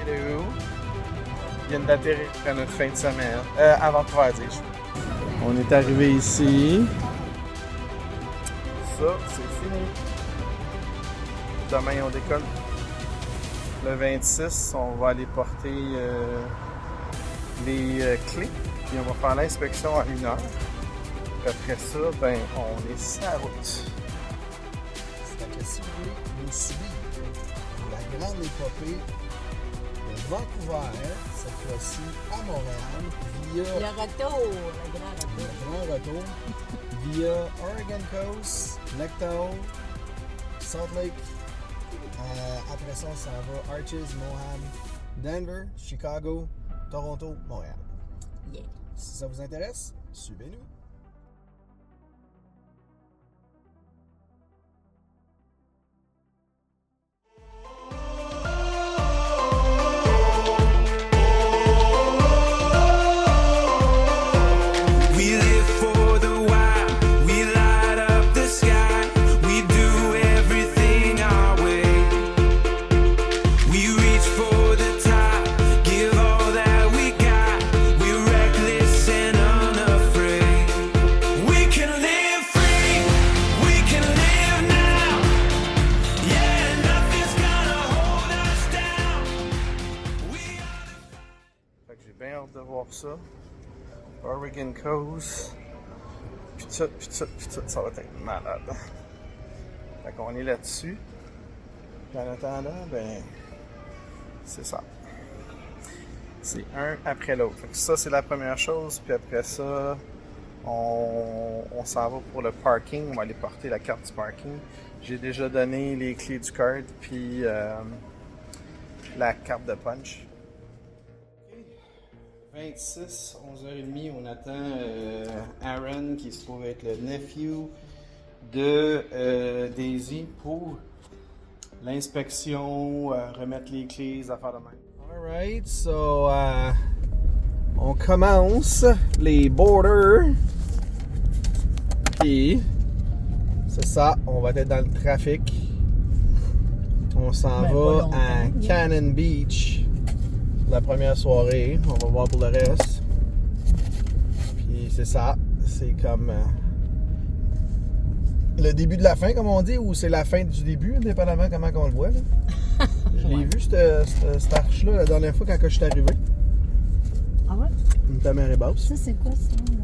Hello! Ils viennent d'atterrir à notre fin de semaine. Avant de faire dire. On est arrivé ici. Ça, c'est fini. Demain, on décolle. Le 26, on va aller porter les clés. Puis on va faire l'inspection à 1h. Puis après ça, ben, on est sur la route. C'est que si vous voulez nous suivre pour la grande épopée de Vancouver, cette fois-ci à Montréal, via Le retour, le grand retour. le grand retour, via Oregon Coast, Necto, Salt Lake. Après ça, ça va Arches, Moham, Denver, Chicago, Toronto, Montréal. Yeah. Si ça vous intéresse, suivez-nous. J'ai bien hâte de voir ça. Oregon Coast. Puis tout, ça va être malade. Fait qu'on est là-dessus. Puis en attendant, ben, c'est ça. C'est un après l'autre. Fait que ça, c'est la première chose. Puis après ça, on s'en va pour le parking. On va aller porter la carte du parking. J'ai déjà donné les clés du card, puis la carte de punch. 26, 11h30, on attend Aaron qui se trouve être le nephew de Daisy pour l'inspection, remettre les clés, les affaires de même. Alright, so on commence les borders. Puis c'est ça, on va être dans le trafic. On s'en va à Cannon Beach. La première soirée, on va voir pour le reste. Puis c'est ça, c'est comme le début de la fin, comme on dit, ou c'est la fin du début, indépendamment comment on le voit. Là. Je l'ai vu, cette arche-là, la dernière fois quand je suis arrivé. Ah ouais? Ta mère est basse. Ça, c'est quoi ça? Là?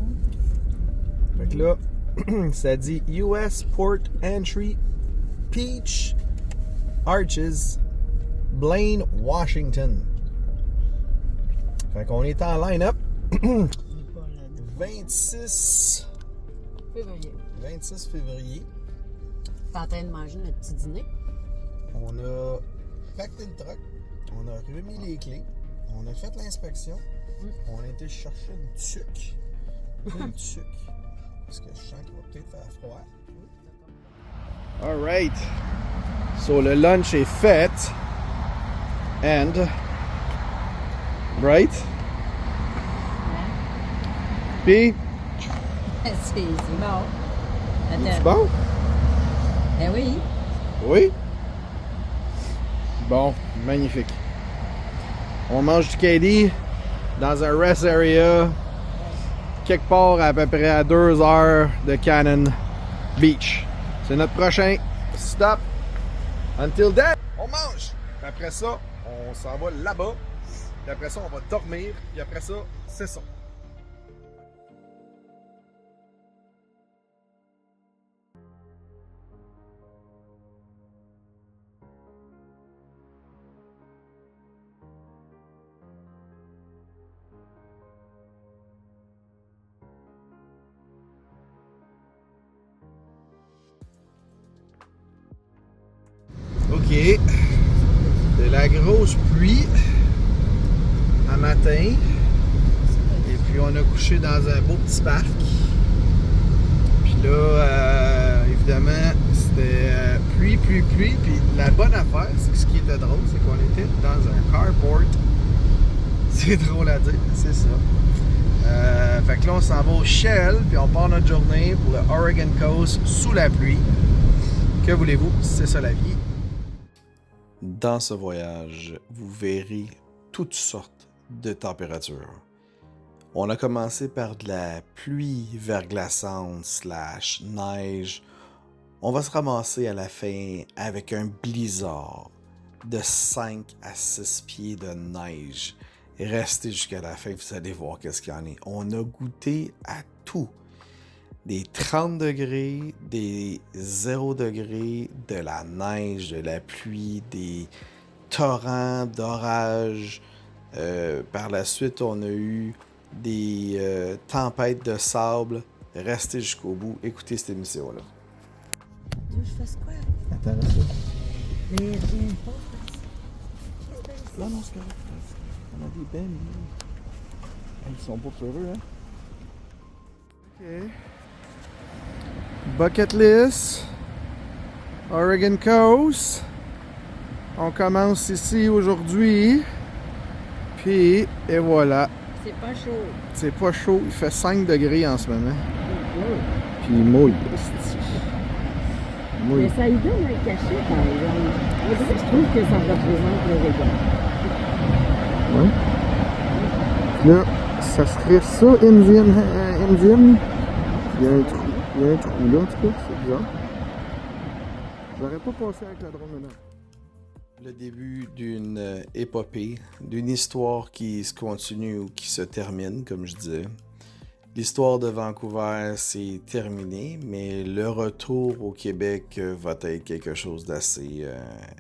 Fait que là, ça dit US Port Entry, Peach, Arches, Blaine, Washington. Fait qu'on est en line-up. 26 février. T'es en train de manger notre petit dîner? On a pacté le truck. On a remis les clés. On a fait l'inspection. On a été chercher une tuque. Une tuque. Parce que je sens qu'il va peut-être faire froid. Alright. So le lunch est fait. And right? Puis, c'est bon. c'est bon? Eh oui. Oui? Bon, magnifique. On mange du KD dans un rest area quelque part à peu près à 2 heures de Cannon Beach. C'est notre prochain stop. Until then, on mange. Puis après ça, on s'en va là-bas. Puis après ça, on va dormir. Puis après ça, c'est ça. OK. C'est la grosse pluie à matin. Et puis on a couché dans un beau petit parc. Puis là, évidemment, c'était pluie. Puis la bonne affaire, c'est que ce qui était drôle, c'est qu'on était dans un carport. C'est drôle à dire, c'est ça. Fait que là, on s'en va au Shell, puis on part notre journée pour le Oregon Coast sous la pluie. Que voulez-vous, c'est ça la vie. Dans ce voyage, vous verrez toutes sortes de températures. On a commencé par de la pluie verglaçante / neige. On va se ramasser à la fin avec un blizzard de 5 à 6 pieds de neige. Restez jusqu'à la fin, vous allez voir qu'est-ce qu'il y en a. On a goûté à tout. Des 30 degrés, des 0 degrés, de la neige, de la pluie, des torrents d'orage. Par la suite, on a eu des tempêtes de sable. Restez jusqu'au bout. Écoutez cette émission-là. Tu veux que je fasse quoi? Attends, là, ça. Mais viens pas. Non, non, c'est correct. On a des bennes. Ils sont pas peureux, hein? OK. Bucket list. Oregon Coast. On commence ici aujourd'hui. Puis, et voilà. C'est pas chaud. C'est pas chaud. Il fait 5 degrés en ce moment. Puis il mouille. Mais ça y donne un cachet, par exemple. On dirait que je trouve que ça représente le régal. Ouais. Là, ça serait ça, Indian. Il y a un trou. Il y a un trou là, en tout cas. C'est bizarre. J'aurais pas passé avec la drone maintenant. Le début d'une épopée, d'une histoire qui se continue ou qui se termine, comme je disais. L'histoire de Vancouver, c'est terminé, mais le retour au Québec va être quelque chose d'assez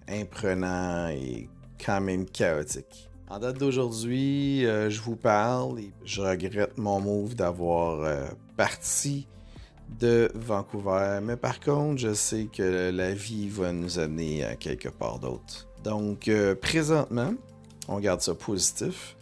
imprenant et quand même chaotique. En date d'aujourd'hui, je vous parle et je regrette mon move d'avoir parti de Vancouver, mais par contre, je sais que la vie va nous amener à quelque part d'autre. Donc, présentement, on garde ça positif.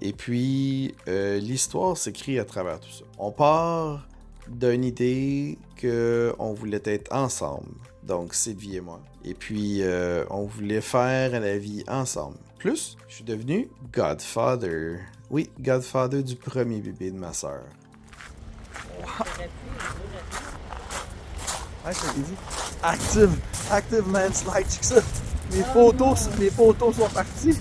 Et puis, l'histoire s'écrit à travers tout ça. On part d'une idée qu'on voulait être ensemble, donc Sylvie et moi. Et puis, on voulait faire la vie ensemble. Plus, je suis devenu Godfather. Oui, Godfather du premier bébé de ma sœur. Ah, c'est easy. Active landslide, check ça. Mes photos sont parties.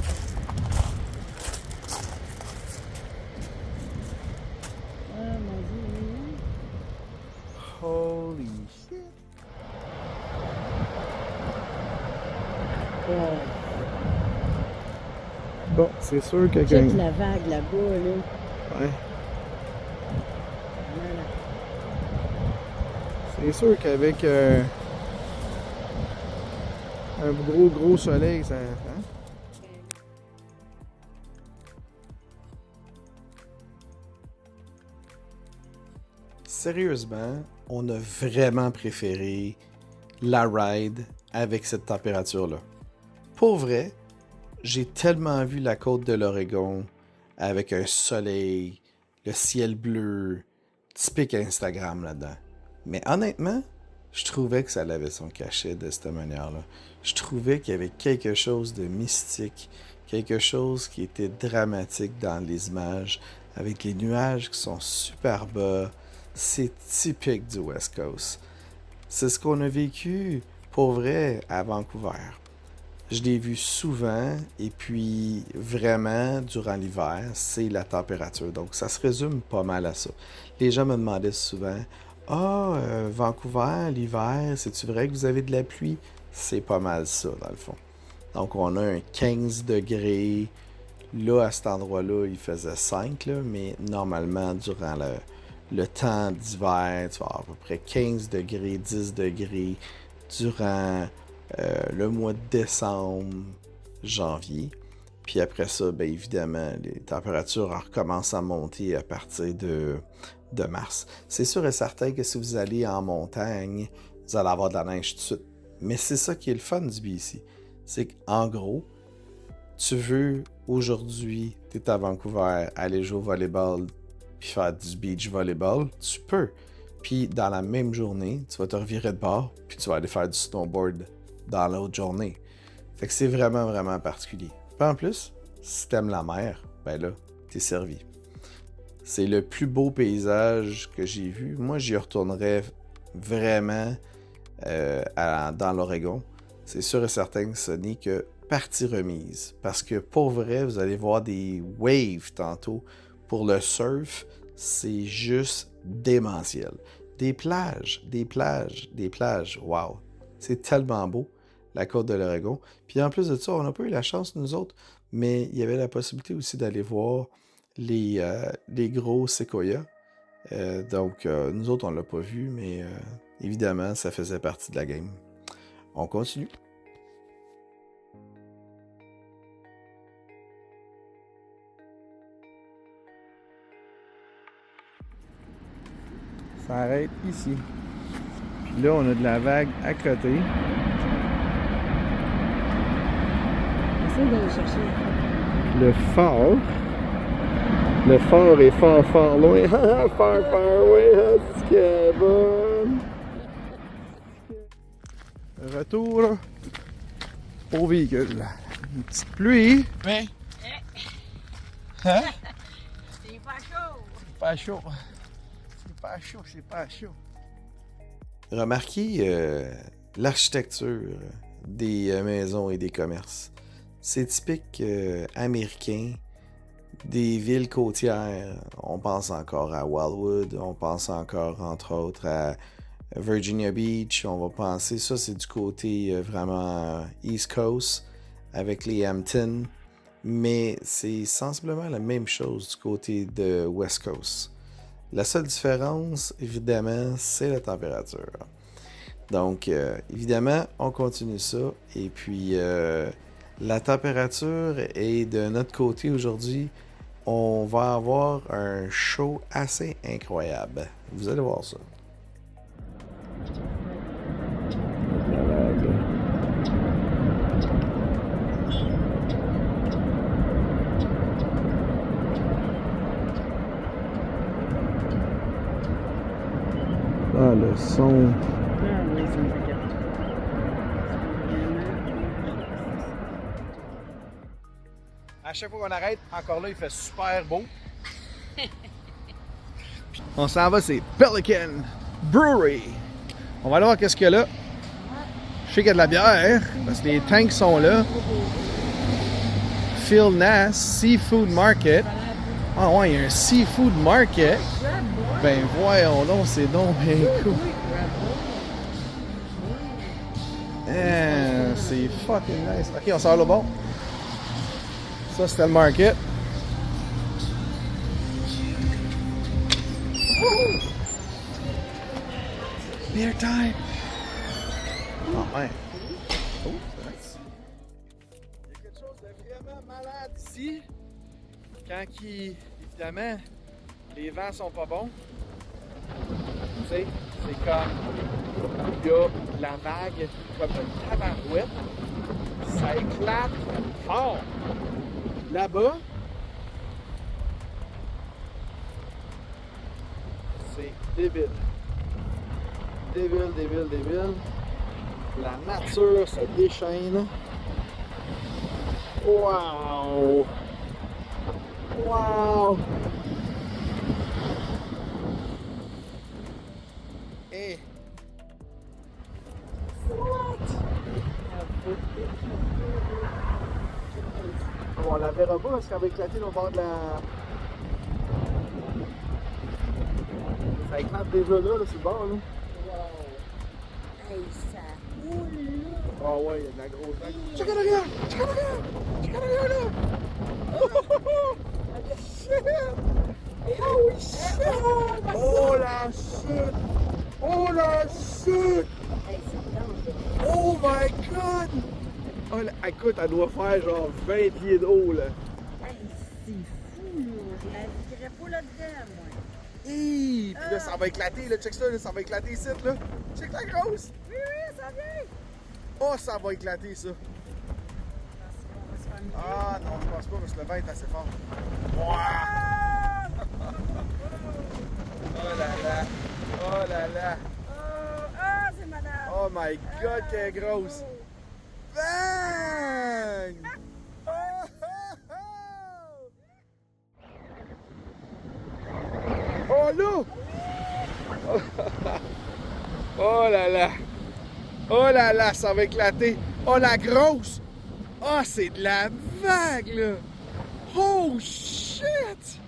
Holy shit. Bon, c'est sûr que Check la vague là-bas, là. Ouais. Voilà. C'est sûr qu'avec un gros soleil, ça. Hein? Sérieusement, on a vraiment préféré la ride avec cette température-là. Pour vrai, j'ai tellement vu la côte de l'Oregon avec un soleil, le ciel bleu, typique Instagram là-dedans. Mais honnêtement, je trouvais que ça avait son cachet de cette manière-là. Je trouvais qu'il y avait quelque chose de mystique, quelque chose qui était dramatique dans les images, avec les nuages qui sont super bas. C'est typique du West Coast. C'est ce qu'on a vécu, pour vrai, à Vancouver. Je l'ai vu souvent, et puis vraiment, durant l'hiver, c'est la température. Donc, ça se résume pas mal à ça. Les gens me demandaient souvent, « Vancouver, l'hiver, c'est-tu vrai que vous avez de la pluie? » C'est pas mal ça, dans le fond. Donc, on a un 15 degrés. Là, à cet endroit-là, il faisait 5, là, mais normalement, durant le temps d'hiver, tu vas avoir à peu près 15 degrés, 10 degrés durant le mois de décembre, janvier. Puis après ça, bien évidemment, les températures recommencent à monter à partir de mars. C'est sûr et certain que si vous allez en montagne, vous allez avoir de la neige tout de suite. Mais c'est ça qui est le fun du BC. C'est qu'en gros, tu veux aujourd'hui, tu es à Vancouver, aller jouer au volleyball, puis faire du beach volleyball, tu peux. Puis dans la même journée, tu vas te revirer de bord, puis tu vas aller faire du snowboard dans l'autre journée. Fait que c'est vraiment, vraiment particulier. Puis en plus, si t'aimes la mer, ben là, t'es servi. C'est le plus beau paysage que j'ai vu. Moi, j'y retournerais vraiment dans l'Oregon. C'est sûr et certain que ce n'est que partie remise. Parce que pour vrai, vous allez voir des waves tantôt. Pour le surf, c'est juste démentiel. Des plages, des plages, des plages. Wow! C'est tellement beau, la côte de l'Oregon. Puis en plus de ça, on n'a pas eu la chance, nous autres, mais il y avait la possibilité aussi d'aller voir les gros séquoias. Donc, nous autres, on ne l'a pas vu, mais évidemment, ça faisait partie de la game. On continue. Ça arrête ici. Puis là, on a de la vague à côté. Essaye d'aller chercher. Le phare. Le phare est fort, fort loin. Fort, fort loin. C'est bon. Retour au véhicule. Une petite pluie. Mais. Hein? C'est pas chaud. Pas chaud. C'est pas chaud, c'est pas chaud. Remarquez l'architecture des maisons et des commerces. C'est typique américain des villes côtières. On pense encore à Wildwood, on pense encore, entre autres, à Virginia Beach. On va penser, ça c'est du côté vraiment East Coast, avec les Hamptons. Mais c'est sensiblement la même chose du côté de West Coast. La seule différence, évidemment, c'est la température. Donc, évidemment, on continue ça. Et puis, la température est de notre côté aujourd'hui. On va avoir un show assez incroyable. Vous allez voir ça. Ah, le son. Ah oui, ça me fait capoter. À chaque fois qu'on arrête, encore là, il fait super beau. On s'en va, c'est Pelican Brewery. On va aller voir qu'est-ce qu'il y a là. Je sais qu'il y a de la bière, parce que les tanks sont là. Phil Nass Seafood Market. Ah ouais, il y a un Seafood Market. Ben voyons donc, c'est donc bien cool. Ah, c'est fucking nice. Ok, on sort là bon. Ça, c'était le market. Beer time! Oh, ouais. Oh, c'est nice. Il y a quelque chose de vraiment malade ici. Quand évidemment, les vents sont pas bons. Tu sais, c'est comme il y a la vague comme une tabarouette. Ça éclate fort. Là-bas, c'est débile. Débile, débile, débile. La nature se déchaîne. Wow! Wow! Hey! On la verra pas parce qu'elle va éclater au bord de la... Ça éclate déjà là, sur le bord, là. Wow! Hey, ça roule là! Ah ouais, il y a de la grosse vague. Check en arrière! Check en arrière! Check en arrière, là! Oh, shit! Oh shit! Oh la shit! Oh la shit! Hey, c'est dangereux! Oh my god! Oh, là, écoute, elle doit faire genre 20 pieds d'eau, là. Hey, c'est fou là! Je la dirais pas là-dedans, moi! Hi! Puis là, ça va éclater, là. Check ça, là, ça va éclater ici, là. Check la grosse! Oui, oui, ça vient! Oh, ça va éclater, ça. On va se faire une Ah non, je pense pas parce que le vent est assez fort. Wow! Oh là là! Oh là là! Ah, c'est malade! Oh my god, qu'elle est grosse! Bang! Oh, oh, oh! Oh là! Oh là là! Oh là là, ça va éclater! Oh la grosse! Ah, c'est de la vague, là! Oh, shit!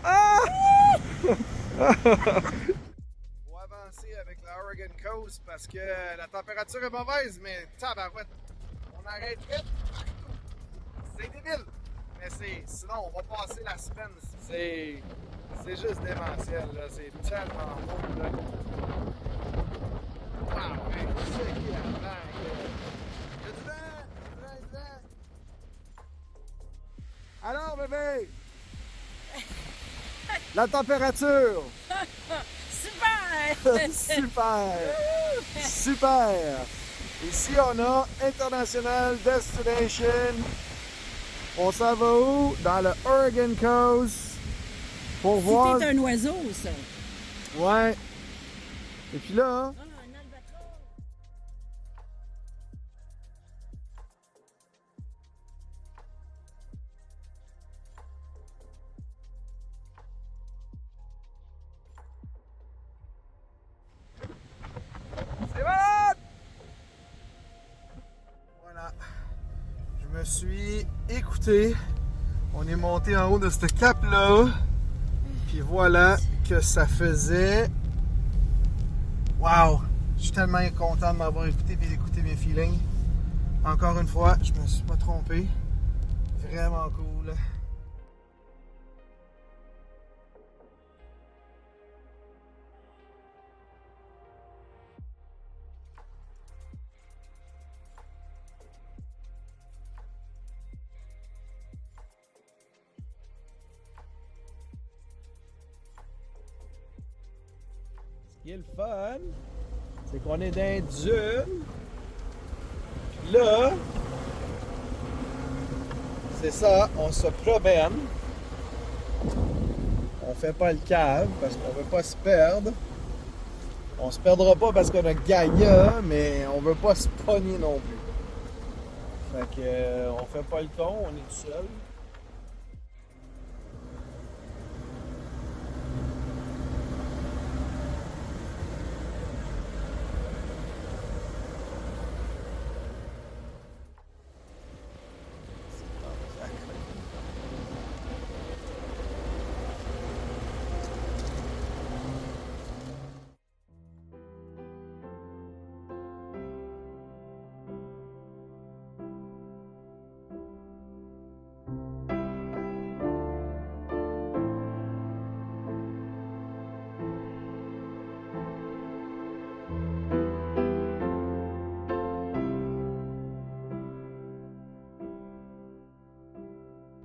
Ah! On va avancer avec la Oregon Coast parce que la température est mauvaise, mais tabarouette, on arrête vite. C'est débile, mais sinon on va passer la semaine. C'est juste démentiel, là. C'est tellement beau, là. Wow, hey, c'est qui la vague, là? Il y a du vent! Alors, bébé! La température! Super! Super! Super! Ici, on a International Destination. On s'en va où? Dans le Oregon Coast. Pour voir. C'était un oiseau, ça. Ouais. Et puis là, Ah, un albatros. c'est malade! Voilà. Je me suis écouté. On est monté en haut de ce cap-là. Puis voilà que ça faisait. Wow! Je suis tellement content de m'avoir écouté et d'écouter mes feelings. Encore une fois, je me suis pas trompé. Vraiment cool. Ce qui est le fun, c'est qu'on est dans un dune. Puis là, c'est ça, on se promène. On fait pas le cave parce qu'on veut pas se perdre. On se perdra pas parce qu'on a Gaïa, mais on veut pas se pogner non plus. Fait que on fait pas le con, on est tout seul.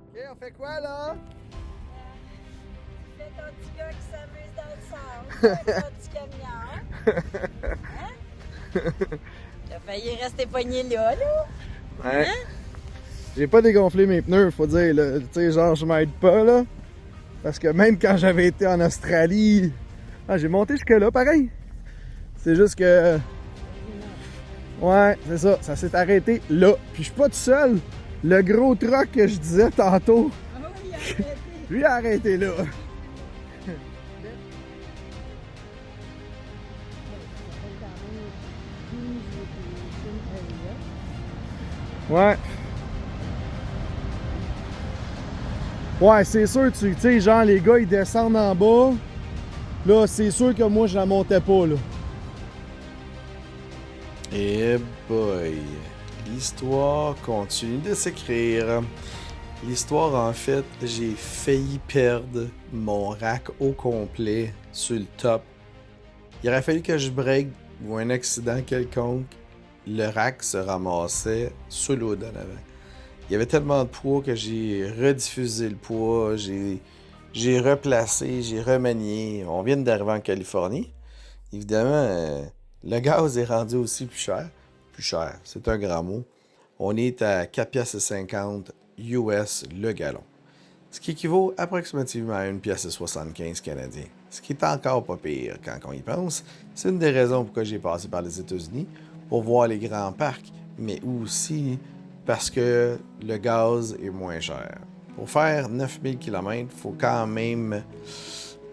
Ok, on fait quoi là? Fais ton petit gars qui s'amuse dans le sable. Fais ton petit camion. Hein? T'as failli rester pogné là. Ouais. J'ai pas dégonflé mes pneus, faut dire, là. Tu sais, genre, je m'aide pas, là. Parce que même quand j'avais été en Australie, j'ai monté jusque-là, pareil. C'est juste que. Ouais, c'est ça. Ça s'est arrêté là. Puis je suis pas tout seul. Le gros truck que je disais tantôt, Ah oui, arrêtez. lui a arrêté là. Ouais. Ouais, c'est sûr, tu sais, genre, les gars, ils descendent en bas. Là, c'est sûr que moi, je la montais pas, là. Eh boy, l'histoire continue de s'écrire. L'histoire, en fait, j'ai failli perdre mon rack au complet sur le top. Il aurait fallu que je break ou un accident quelconque. Le rack se ramassait sous l'eau d'en avant. Il y avait tellement de poids que j'ai rediffusé le poids, j'ai replacé, j'ai remanié. On vient d'arriver en Californie. Évidemment, le gaz est rendu aussi plus cher. Plus cher, c'est un grand mot. On est à 4,50$ US le gallon. Ce qui équivaut approximativement à 1,75$ canadien. Ce qui est encore pas pire quand on y pense. C'est une des raisons pourquoi j'ai passé par les États-Unis, pour voir les grands parcs, mais aussi parce que le gaz est moins cher. Pour faire 9000 km, il faut quand même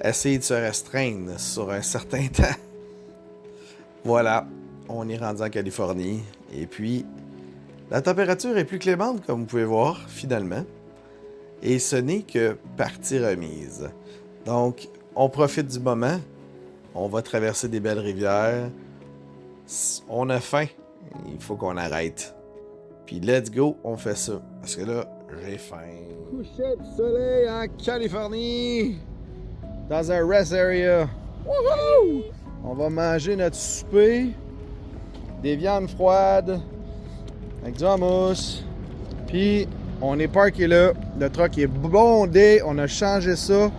essayer de se restreindre sur un certain temps. Voilà, on est rendu en Californie. Et puis, La température est plus clémente, comme vous pouvez voir, finalement. Et ce n'est que partie remise. Donc, on profite du moment. On va traverser des belles rivières. On a faim. Il faut qu'on arrête. Puis let's go, on fait ça. Parce que là, j'ai faim. Coucher de soleil en Californie. Dans un rest area. Wouhou! On va manger notre souper. Des viandes froides. Avec du hummus. Puis, on est parké là. Le truck est bondé. On a changé ça.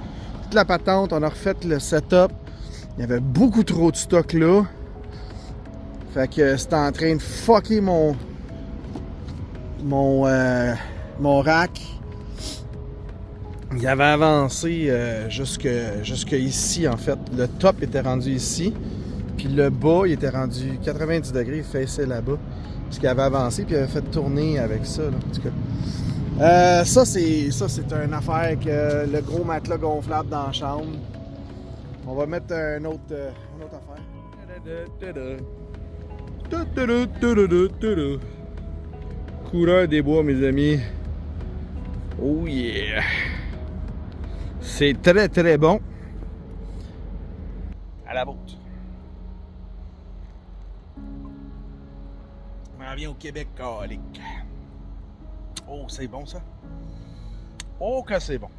Toute la patente. On a refait le setup. Il y avait beaucoup trop de stock là. Fait que c'était en train de fucker mon rack. Il avait avancé jusque ici en fait. Le top était rendu ici. Puis le bas, il était rendu 90 degrés, il faisait là-bas. Parce qu'il avait avancé, puis il avait fait tourner avec ça. Là, en tout cas. Ça, c'est une affaire que le gros matelas gonflable dans la chambre. On va mettre une autre affaire. Coureur des bois, mes amis. Oh yeah! C'est très très bon. À la vôtre. On revient au Québec, calique. Oh, c'est bon ça. Oh, que c'est bon.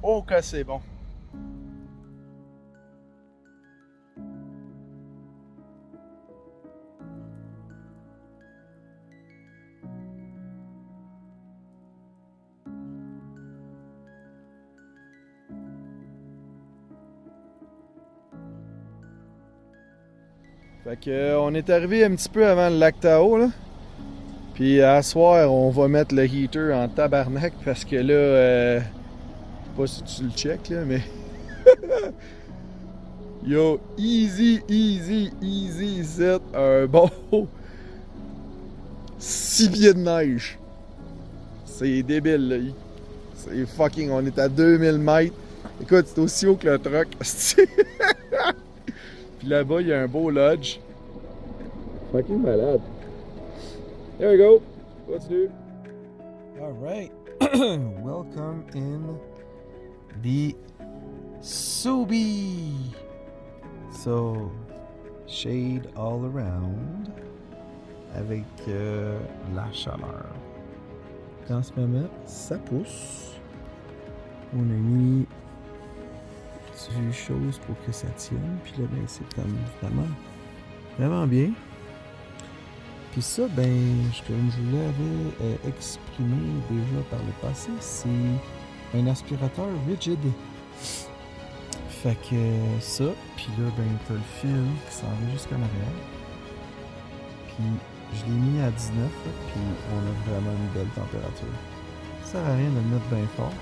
Oh, que c'est bon. Fait que on est arrivé un petit peu avant le lac Tahoe là. Puis à soir, on va mettre le heater en tabarnak parce que là, je sais pas si tu le check là, mais yo, easy, c'est un bon 6 pieds de neige. C'est débile là. C'est fucking, on est à 2000 mètres. Écoute, c'est aussi haut que le truck. Puis là-bas, il y a un beau lodge. Fucking malade. There we go. Continue. Alright. Welcome in the Subi. So, shade all around. Avec la chaleur. En ce moment, ça pousse. On a mis du chose pour que ça tienne. Puis là, ben, c'est comme vraiment bien. Puis ça, ben, comme je vous l'avais exprimé déjà par le passé, c'est un aspirateur rigid. Fait que ça, puis là, ben, t'as le fil qui s'en va jusqu'en arrière. Puis je l'ai mis à 19, là, puis on a vraiment une belle température. Ça sert à rien de le mettre bien fort.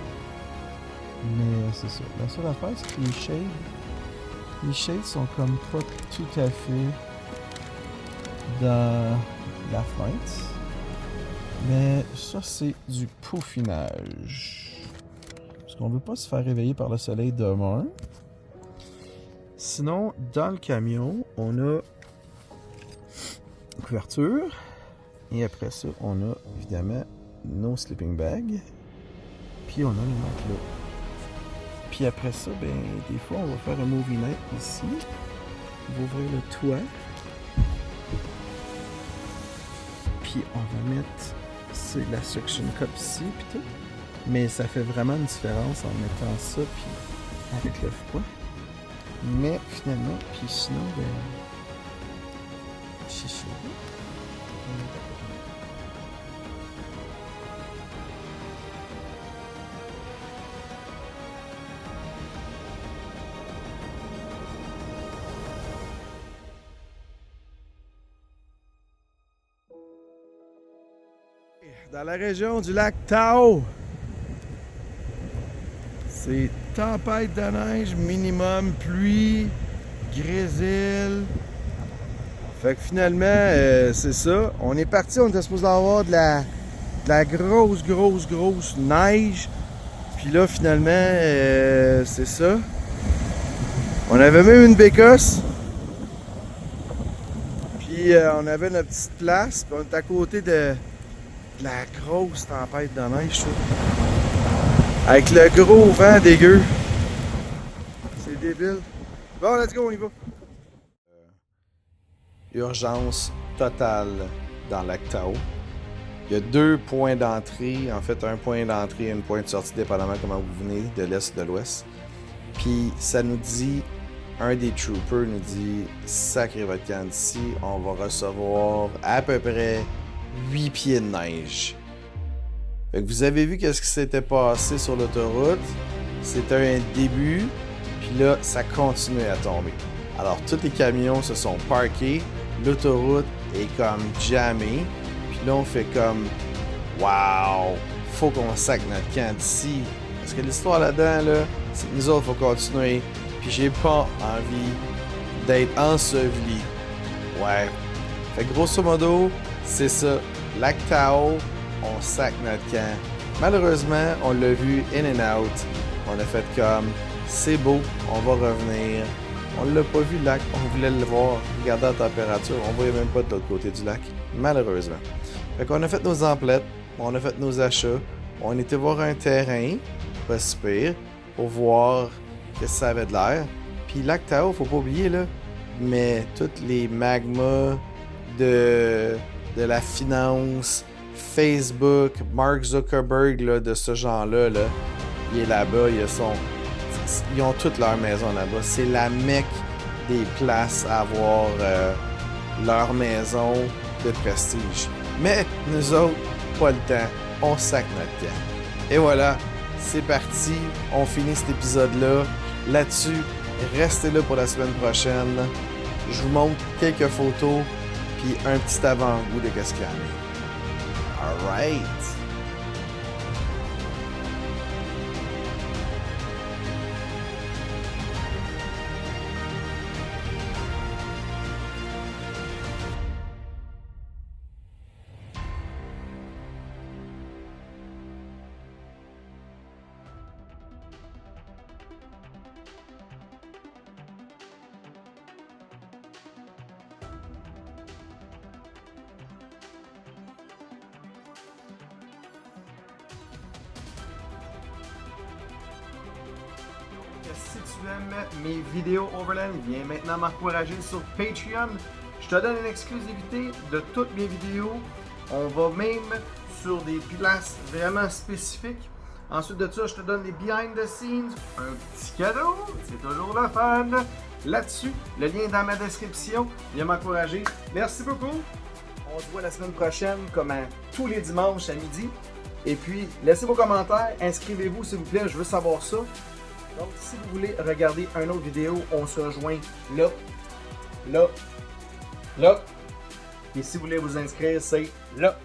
Mais c'est ça. La seule affaire, c'est que les shades sont comme pas tout à fait dans la fenêtre. Mais ça, c'est du peaufinage. Parce qu'on veut pas se faire réveiller par le soleil demain. Sinon, dans le camion, on a une couverture. Et après ça, on a évidemment nos sleeping bags. Puis on a le matelas. Puis après ça, ben, des fois, on va faire un movie night ici. On va ouvrir le toit. Puis on va mettre la suction cup ici, puis tout. Mais ça fait vraiment une différence en mettant ça, puis avec le froid. Mais finalement, puis sinon, ben, chichi. Dans la région du lac Tahoe, c'est tempête de neige, minimum pluie, grésil. Fait que finalement, c'est ça. On est parti, on était supposé avoir de la grosse neige. Puis là, finalement, c'est ça. On avait même une bécosse. Puis Puis on avait notre petite place, puis on est à côté de la grosse tempête de neige, ça. Avec le gros vent dégueu. C'est débile. Bon, let's go, on y va. Urgence totale dans Lac Tao. Il y a 2 points d'entrée, en fait un point d'entrée et un point de sortie, dépendamment comment vous venez, de l'est ou de l'ouest. Puis ça nous dit, un des troopers nous dit, sacrez votre camp d'ici, on va recevoir à peu près 8 pieds de neige. Fait que vous avez vu qu'est-ce qui s'était passé sur l'autoroute. C'était un début, puis là, ça continuait à tomber. Alors, tous les camions se sont parqués, l'autoroute est comme jammée, puis là, on fait comme « Wow! Faut qu'on sac notre camp d'ici! » Parce que l'histoire là-dedans, là, c'est que nous autres, faut continuer, puis j'ai pas envie d'être enseveli. Ouais. Fait que grosso modo, c'est ça. Lac Tao, on sac notre camp. Malheureusement, on l'a vu in and out. On a fait comme c'est beau, on va revenir. On l'a pas vu le lac, on voulait le voir, regarder la température, on voyait même pas de l'autre côté du lac, malheureusement. Fait qu'on a fait nos emplettes, on a fait nos achats, on était voir un terrain, pas si pire, pour voir que ça avait de l'air. Puis Lac Tao, faut pas oublier là, mais toutes les magmas de la finance, Facebook, Mark Zuckerberg là, de ce genre-là, là, il est là-bas, ils ont toutes leur maison là-bas. C'est la mecque des places à avoir leur maison de prestige. Mais nous autres, pas le temps, on sac notre camp. Et voilà, c'est parti, on finit cet épisode-là. Là-dessus, restez là pour la semaine prochaine. Je vous montre quelques photos, puis un petit avant-goût de qu'est-ce qu'il y en a. Alright! Si tu aimes mes vidéos Overland, viens maintenant m'encourager sur Patreon. Je te donne une exclusivité de toutes mes vidéos. On va même sur des places vraiment spécifiques. Ensuite de ça, je te donne des behind the scenes, un petit cadeau, c'est toujours le fun. Là-dessus, le lien est dans ma description. Viens m'encourager. Merci beaucoup. On se voit la semaine prochaine, comme tous les dimanches à midi. Et puis, laissez vos commentaires, inscrivez-vous s'il vous plaît, je veux savoir ça. Donc, si vous voulez regarder une autre vidéo, on se rejoint là, là, là. Et si vous voulez vous inscrire, c'est là.